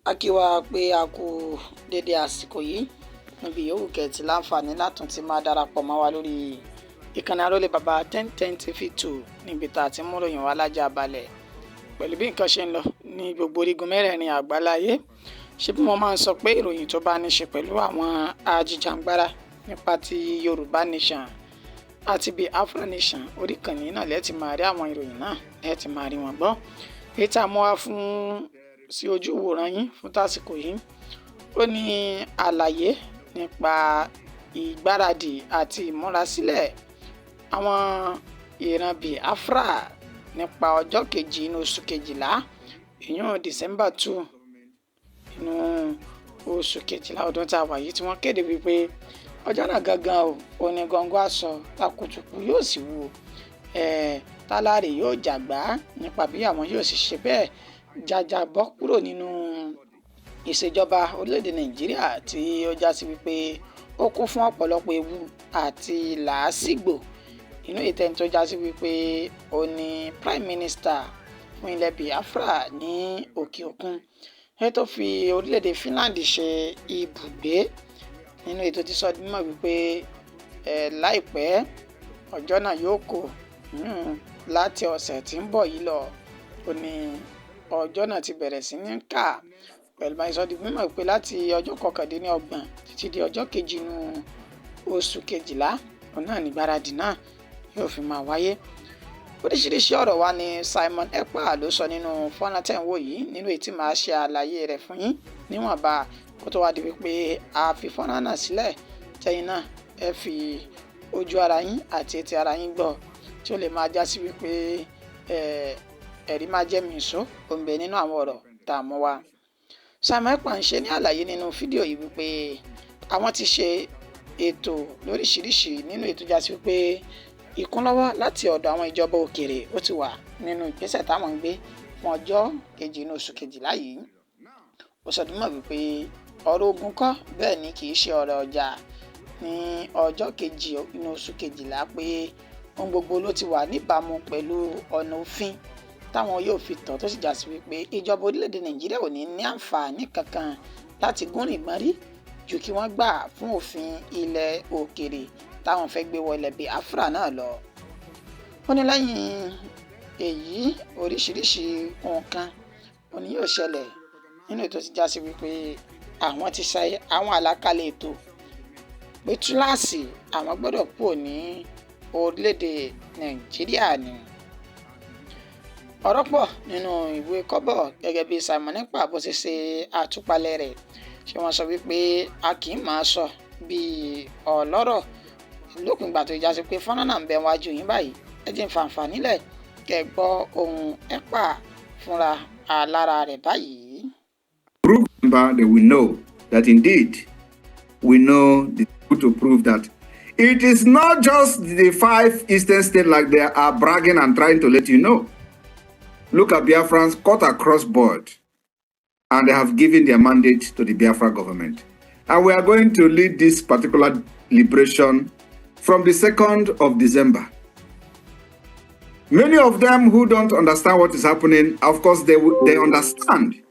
A kí wa pé a kú dédé àsìkò yìí níbi yòówù kẹ́ẹ̀tì láǹfààní látún ti máa darapọ̀ mọ́ wa lórí ìkànnì Arólé Bàbá 1010 TV2 níbi tá a ti mú ròyìn wá lájà balẹ̀ pẹ̀lú bí nǹkan ṣe ń lọ ní gbogbo orígun mẹ́rẹ̀ẹ̀rin àgbáláyé. Ṣé bí wọ́n máa ń sọ pé ìròyìn tó bá ní ṣe pẹ̀lú àwọn ajìjàǹgbara nípa ti Yorùbá Nation àti Biafra Nation orí ìkànnì náà lẹ́ẹ̀tì máa rí àwọn ìròyìn náà lẹ́ẹ̀tì máa rí wọn gbọ́. Èyí tá a mú wá fún sí ojú ìwòran yín fún tásìkò yìí ó ní àlàyé nípa ìgbáradì àti ìmúrasílẹ̀ àwọn ìran Biafra nípa ọjọ́ kejì inú oṣù kejìlá ìyún December 2 inú oṣù kejìlá ọdún tá a wà yìí tí wọ́n kéde wípé ọjọ́ náà gangan ò ní gọ́ngọ́ aṣọ takutuku yóò sì wù tálárì yóò jàgbá nípa bí àwọn yóò sì ṣe bẹ́ẹ̀ jàjàbọ́ kúrò nínú ìṣèjọba orílẹ̀-èdè Nàìjíríà tí ó já sí wípé ó kún fún ọ̀pọ̀lọpọ̀ ewu àti làásìgbò inú ìtẹ́ni tó já sí wípé ó ní Prime Minister fún ilẹ̀ Biafra ní òkè òkun tó fi orílẹ̀-èdè Finland ṣe ibùgbé nínú ètò tí sọ mímọ̀ wípé láìpẹ́ ọjọ́ náà yóò kò láti ọ̀sẹ̀ tí ń bọ̀ yìí lọ ó ní ọjọ́ náà ti bẹ̀rẹ̀ sí ní kà pẹ̀lú báyìí sọ di mímọ̀ pé láti ọjọ́ 29 títí di ọjọ́ kejì inú oṣù kejìlá òun náà ní ìgbáradì náà yóò fi máa wáyé. Oríṣiríṣi ọ̀rọ̀ wa ni Simon Ekpa ló sọ nínú fọ́nrán tẹ̀ ń wò yìí nínú èyí tí màá ṣe àlàyé rẹ̀ fún yín níwọ̀nba kó tó wá di wípé a fi fọ́nrán náà sílẹ̀ tẹ́yìn náà ẹ fi ojú ara yín àti etí ara yín gbọ́ tí ó lè máa já sí wípé ẹ̀rí máa jẹ́ mìíṣó òǹbẹ nínú àwọn ọ̀rọ̀ tá a mú wá. Simon Ekpa ń ṣe ní àlàyé nínú fídíò yìí wípé àwọn ti ṣe ètò lóríṣiríṣi nínú ètò já sí wípé ìkúnlọ́wọ́ láti ọ̀dọ̀ àwọn ìjọba òkèèrè ó ti wà nínú ìgbésẹ̀ táwọn ń gbé fún ọjọ́ kejì inú oṣù kejìlá yìí. Ó sọ dímọ̀ wípé ọ̀rọ̀ ogun kọ́ bẹ́ẹ̀ ni kì í ṣe ọ̀rọ̀ ọjà ní ọjọ́ kejì inú oṣù kejìlá pé ohun gbogbo ló ti wà níbàámu pẹ̀lú ọ̀nà òfin táwọn yóò fi tọ̀ tó sì já sí wípé ìjọba orílẹ̀-èdè Nàìjíríà ò ní ní àǹfààní kankan láti gúnrìn gbọ́nrí ju kí wọ́n gbà fún òfin ilẹ̀ òkèèrè táwọn fẹ́ gbé wọ ilẹ̀ Biafra náà lọ. Ó ní lẹ́yìn èyí oríṣiríṣi nǹkan òní yóò ṣẹlẹ̀ nínú ètò tí já sí wípé àwọn ti ṣe àwọn àlàkalẹ̀ ètò pé túláàsì àwọn gbọ́dọ̀ kúrò ní orílẹ̀-èdè Nàìjíríà ni. Ọ̀rọ̀ pọ̀ nínú ìwé kọ́bọ̀ gẹ́gẹ́ bí Simon Ekpa bó ṣe ṣe àtúpalẹ̀ rẹ̀ ṣé wọ́n sọ wípé a kì í máa sọ bíi ọlọ́rọ̀ lópin ìgbà tó já sí pé fọ́nrán náà ń bẹ wájú yín báyìí ẹ jẹ́ n fàǹfà nílẹ̀ kẹ́ gbọ́ ohun Ekpa fúnra alára rẹ̀ báyìí. They will know that indeed we know the truth to prove that it is not just the 5 eastern states like they are bragging and trying to let you know. Look at Biafrans cut across board and they have given their mandate to the Biafra government. And we are going to lead this particular liberation from the 2nd of December. Many of them who don't understand what is happening, of course, they understand,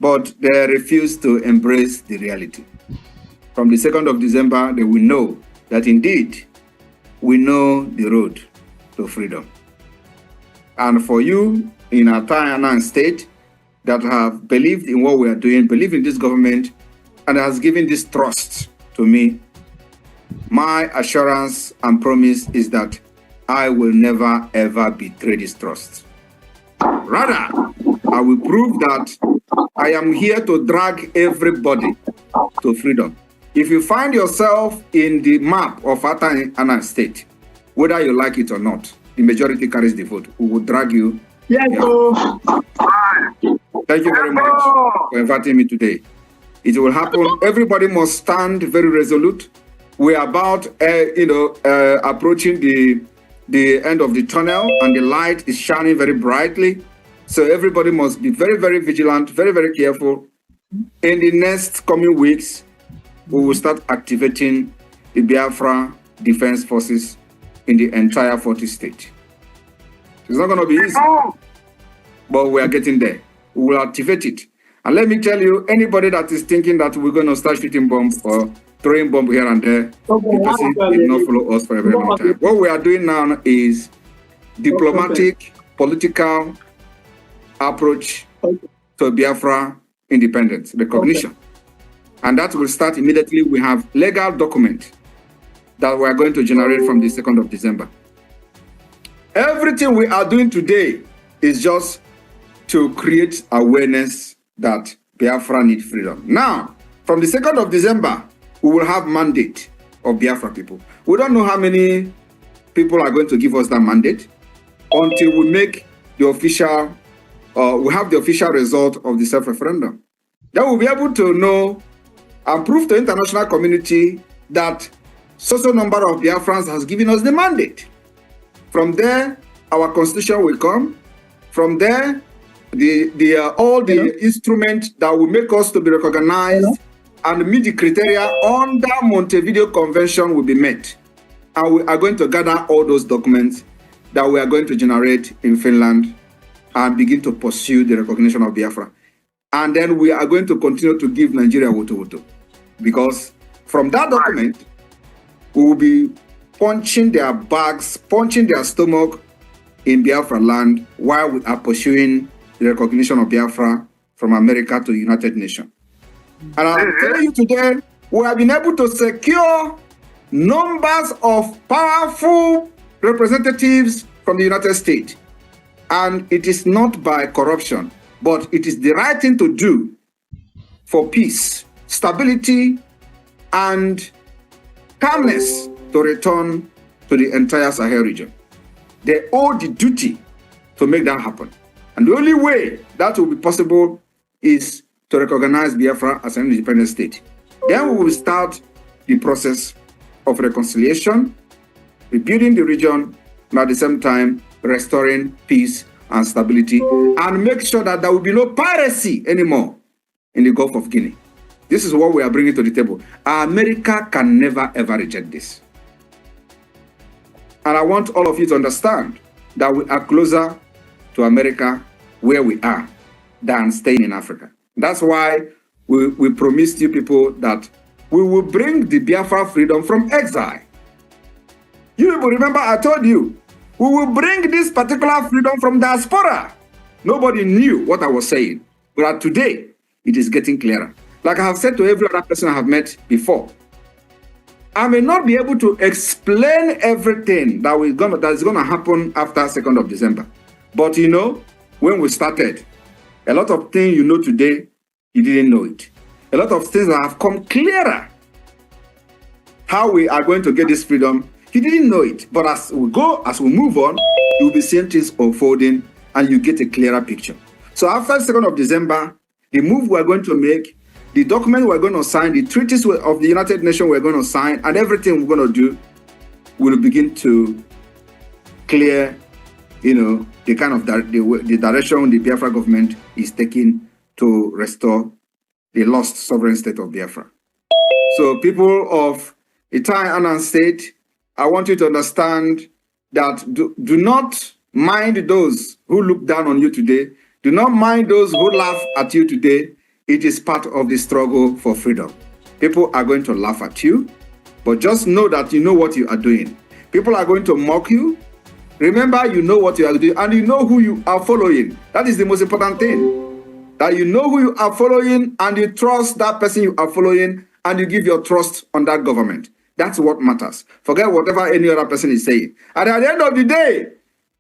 but they refuse to embrace the reality. From the 2nd of December, they will know that indeed we know the road to freedom. And for you in Atayana state that have believed in what we are doing, believe in this government, and has given this trust to me, my assurance and promise is that I will never ever betray this trust. Rather, I will prove that I am here to drag everybody to freedom. If you find yourself in the map of Atayana state, whether you like it or not, the majority carries the vote. We will drag you. Yes, Thank you very much for inviting me today. It will happen. Everybody must stand very resolute. We are about, approaching the end of the tunnel, and the light is shining very brightly. So everybody must be very, very vigilant, very, very careful. In the next coming weeks, we will start activating the Biafra Defense Forces in the entire 40 states. It's not going to be easy, but we are getting there. We will activate it. And let me tell you, anybody that is thinking that we're going to start shooting bombs or throwing bombs here and there, the person did not follow us for a very long time. What we are doing now is diplomatic, political approach to Biafra independence, recognition. And that will start immediately. We have legal document that we are going to generate from the 2nd of December. Everything we are doing today is just to create awareness that Biafra needs freedom. Now, from the 2nd of December, we will have mandate of Biafra people. We don't know how many people are going to give us that mandate until we make the official, we have the official result of the self-referendum. Then we'll be able to know and prove to the international community that so number of Biafrans has given us the mandate. From there, our constitution will come. From there, all the instruments that will make us to be recognized and meet the criteria under Montevideo Convention will be met. And we are going to gather all those documents that we are going to generate in Finland and begin to pursue the recognition of Biafra. And then we are going to continue to give Nigeria woto. Because from that document, we will be punching their bags, punching their stomach in Biafra land while we are pursuing the recognition of Biafra from America to the United Nations. And I'm telling you today, we have been able to secure numbers of powerful representatives from the United States. And it is not by corruption, but it is the right thing to do for peace, stability, and calmness to return to the entire Sahel region. They owe the duty to make that happen. And the only way that will be possible is to recognize Biafra as an independent state. Then we will start the process of reconciliation, rebuilding the region, and at the same time, restoring peace and stability, and make sure that there will be no piracy anymore in the Gulf of Guinea. This is what we are bringing to the table. America can never, ever reject this. And I want all of you to understand that we are closer to America where we are than staying in Africa. That's why we promised you people that we will bring the Biafra freedom from exile. You people remember I told you, we will bring this particular freedom from diaspora. Nobody knew what I was saying. But today, it is getting clearer. Like I have said to every other person I have met before, I may not be able to explain everything that is going to happen after 2nd of December. But you know, when we started, a lot of things you know today, you didn't know it. A lot of things that have come clearer. How we are going to get this freedom, you didn't know it. But as we move on, you'll be seeing things unfolding and you get a clearer picture. So after 2nd of December, the move we're going to make, the document we're going to sign, the treaties of the United Nations we're going to sign, and everything we're going to do will begin to clear, the kind of the direction the Biafra government is taking to restore the lost sovereign state of Biafra. So people of Itai Anan State, I want you to understand that do not mind those who look down on you today. Do not mind those who laugh at you today. It is part of the struggle for freedom. People are going to laugh at you, but just know that you know what you are doing. People are going to mock you. Remember, you know what you are doing and you know who you are following. That is the most important thing. That you know who you are following and you trust that person you are following and you give your trust on that government. That's what matters. Forget whatever any other person is saying. And at the end of the day,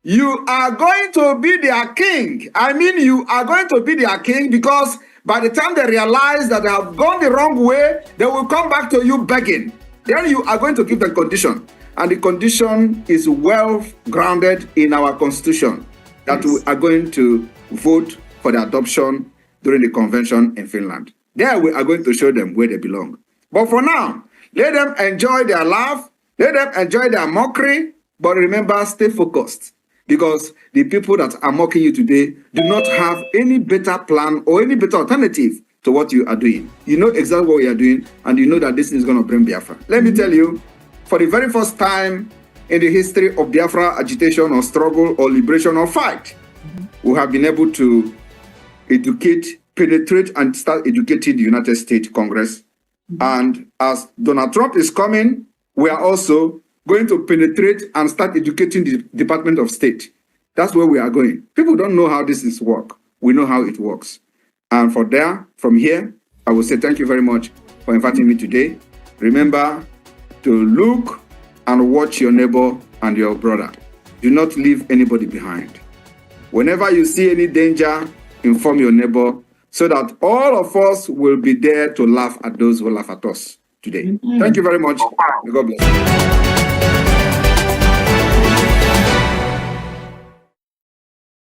you are going to be their king. I mean, you are going to be their king because by the time they realize that they have gone the wrong way, they will come back to you begging. Then you are going to give them condition. And the condition is well grounded in our constitution that we are going to vote for the adoption during the convention in Finland. There we are going to show them where they belong. But for now, let them enjoy their laugh, let them enjoy their mockery, but remember, stay focused. Because the people that are mocking you today do not have any better plan or any better alternative to what you are doing. You know exactly what you are doing, and you know that this is going to bring Biafra. Let me tell you, for the very first time in the history of Biafra agitation or struggle or liberation or fight, we have been able to educate penetrate and start educating the United States Congress. And as Donald Trump is coming, we are also going to penetrate and start educating the Department of State. That's where we are going. People don't know how this is work. We know how it works. And from here, I will say thank you very much for inviting me today. Remember to look and watch your neighbor and your brother. Do not leave anybody behind. Whenever you see any danger, inform your neighbor so that all of us will be there to laugh at those who laugh at us today. Thank you very much. God bless you.